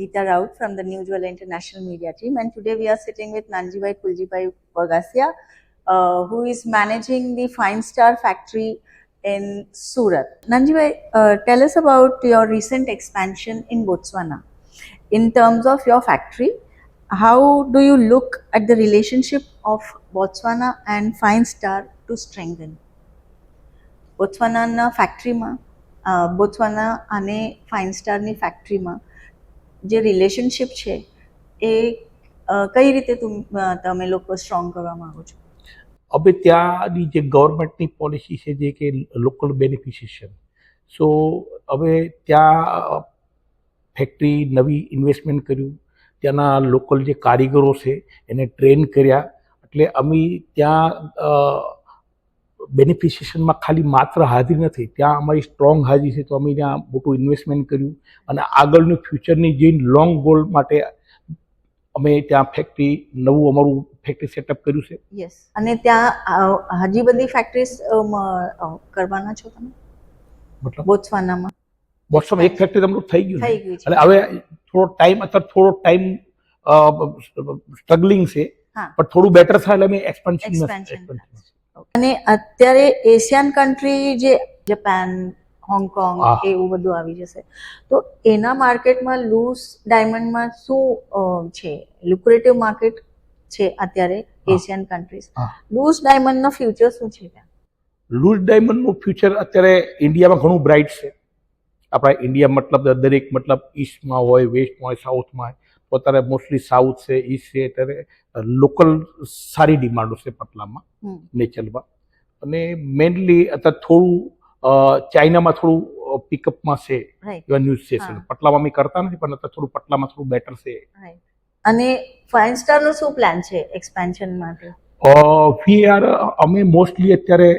Geeta Raut from the New Jewel International Media Team, and today we are sitting with Nanjibai Kuljibai Bagasia, who is managing the Fine Star factory in Surat. Nanjibai, tell us about your recent expansion in Botswana. In terms of your factory, how do you look at the relationship of Botswana and Fine Star to strengthen? બોત્સવાનાના ફેક્ટરીમાં Botswana અને fine સ્ટારની ફેક્ટરીમાં જે relationship છે એ કઈ રીતે તમે લોકો strong કરવા માંગો છો? હવે ત્યાંની જે ગવર્મેન્ટની પોલિસી છે જે કે લોકલ બેનિફિશિયર, સો હવે ત્યાં ફેક્ટરી નવી ઇન્વેસ્ટમેન્ટ કર્યું, ત્યાંના લોકલ જે કારીગરો છે એને ટ્રેન કર્યા, એટલે અમે ત્યાં બેનિફિશિયરમાં ખાલી માત્ર હાજરી નથી, ત્યાં અમારી સ્ટ્રોંગ હાજરી છે. તો અમે ત્યાં મોટું ઇન્વેસ્ટમેન્ટ કર્યું અને આગળનું ફ્યુચરની જે લોંગ ગોલ માટે અમે ત્યાં ફેક્ટરી નવું અમારું ફેક્ટરી સેટઅપ કર્યું છે. યસ, અને ત્યાં હજી બધી ફેક્ટરીઝ કરવાના છો તમે? મતલબ બોત્સવાનામાં એક ફેક્ટરી તમારું થઈ ગયું છે, એટલે હવે થોડો ટાઈમ સ્ટ્રગલિંગ છે, પણ થોડું બેટર થાય એટલે અમે એક્સપાન્શન. અને અત્યારે એશિયન કન્ટ્રી જે જાપાન, હોંગકોંગ એવું બધું આવી જશે, તો એના માર્કેટમાં લૂઝ ડાયમંડમાં શું છે? લુક્રેટિવ માર્કેટ છે અત્યારે એશિયન કન્ટ્રીઝ. લૂઝ ડાયમંડનો ફ્યુચર શું છે ત્યાં? લૂઝ ડાયમંડનું ફ્યુચર અત્યારે ઇન્ડિયામાં ઘણું બ્રાઇટ છે. આપણા ઇન્ડિયા મતલબ દરેક મતલબ ઈસ્ટમાં હોય, વેસ્ટમાં હોય, સાઉથમાં હોય, તો અત્યારે મોસ્ટલી સાઉથ છે, ઈસ્ટ છે, અત્યારે લોકલ સારી ડિમાન્ડો છે પટલામાં, નેચરમાં. અને મેઇનલી અત્યારે થોડું ચાઇનામાં થોડું પિકઅપમાં છે એવા ન્યૂઝ છે. પટલામાં અમે કરતા નથી, પણ અત્યારે થોડું પટલામાં થોડું બેટર છે. અને ફાઇન સ્ટારનો શું પ્લાન છે એક્સપેન્શન માટે? અમે મોસ્ટલી અત્યારે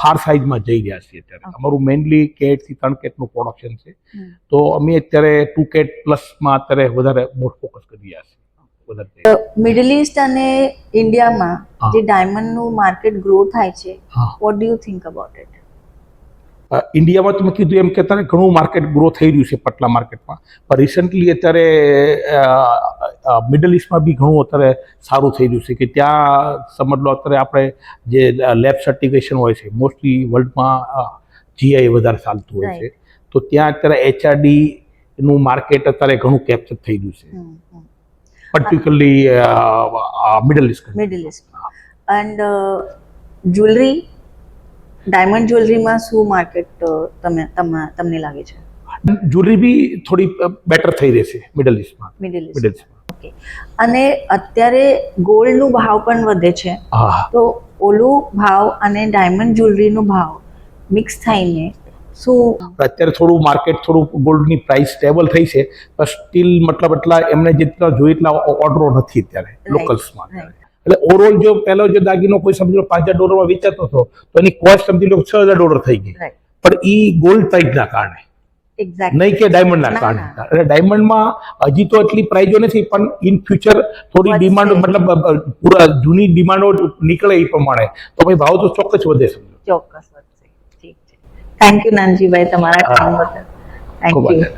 ફાર સાઇઝમાં જઈ રહ્યા છીએ. અત્યારે અમારું મેઇનલી કેટથી 3 કેટનું પ્રોડક્શન છે, તો અમે અત્યારે 2 કેટ પ્લસમાં અત્યારે વધારે મોર ફોકસ કરી રહ્યા છીએ. મિડલ ઈસ્ટ અને ઇન્ડિયામાં જે ડાયમંડનું માર્કેટ ગ્રો થાય છે, what do you think about it? ઇન્ડિયામાં તમે કીધું એમ કે અત્યારે ઘણું માર્કેટ ગ્રો થઈ રહ્યું છે પટલા માર્કેટમાં, પણ રિસન્ટલી અત્યારે મિડલ ઈસ્ટમાં બી ઘણું અત્યારે સારું થઈ રહ્યું છે. કે ત્યાં સમજ લો અત્યારે આપણે જે લેબ સર્ટિફિકેશન હોય છે, મોસ્ટલી વર્લ્ડમાં જીઆઈ વધારે ચાલતું હોય છે, તો ત્યાં અત્યારે HRD નું માર્કેટ અત્યારે ઘણું કેપ્ચર થઈ રહ્યું છે, particularly Middle East. And jewelry, diamond જ્વેલરીમાં શું માર્કેટ તમને લાગે છે? જ્વેલરી બી થોડી બેટર થઈ રહેશે મિડલ ઈસ્ટમાં. ઓકે. અને અત્યારે ગોલ્ડનો ભાવ પણ વધે છે, તો ઓલું ભાવ અને ડાયમંડ જ્વેલરીનો ભાવ મિક્સ થઈને શું? અત્યારે થોડું માર્કેટ થોડું ગોલ્ડની પ્રાઇસ સ્ટેબલ થઈ છે, પણ સ્ટીલ મતલબ એટલા એમને જેટલા જોઈએ એટલા ઓર્ડરો નથી અત્યારે લોકલ્સમાં. એટલે ઓવરઓલ જો પહેલો જે દાગીનો કોઈ સમજો $5,000 વેચાતો હતો, તો એની કોસ્ટ સમજી લો $6,000 થઈ ગઈ, પણ એ ગોલ્ડ પ્રાઇસના કારણે, નહીં કે ડાયમંડના કારણે. એટલે ડાયમંડમાં હજી તો એટલી પ્રાઇઝો નથી, પણ ઇન ફ્યુચર થોડી ડિમાન્ડ મતલબ પૂરા જૂની ડિમાન્ડો નીકળે એ પ્રમાણે તો ભાઈ ભાવ તો ચોક્કસ વધે. ચોક્કસ વધશે. ઠીક છે. થેન્ક યુ નાનજીભાઈ તમારા ટાઈમ બદલ. Thank you.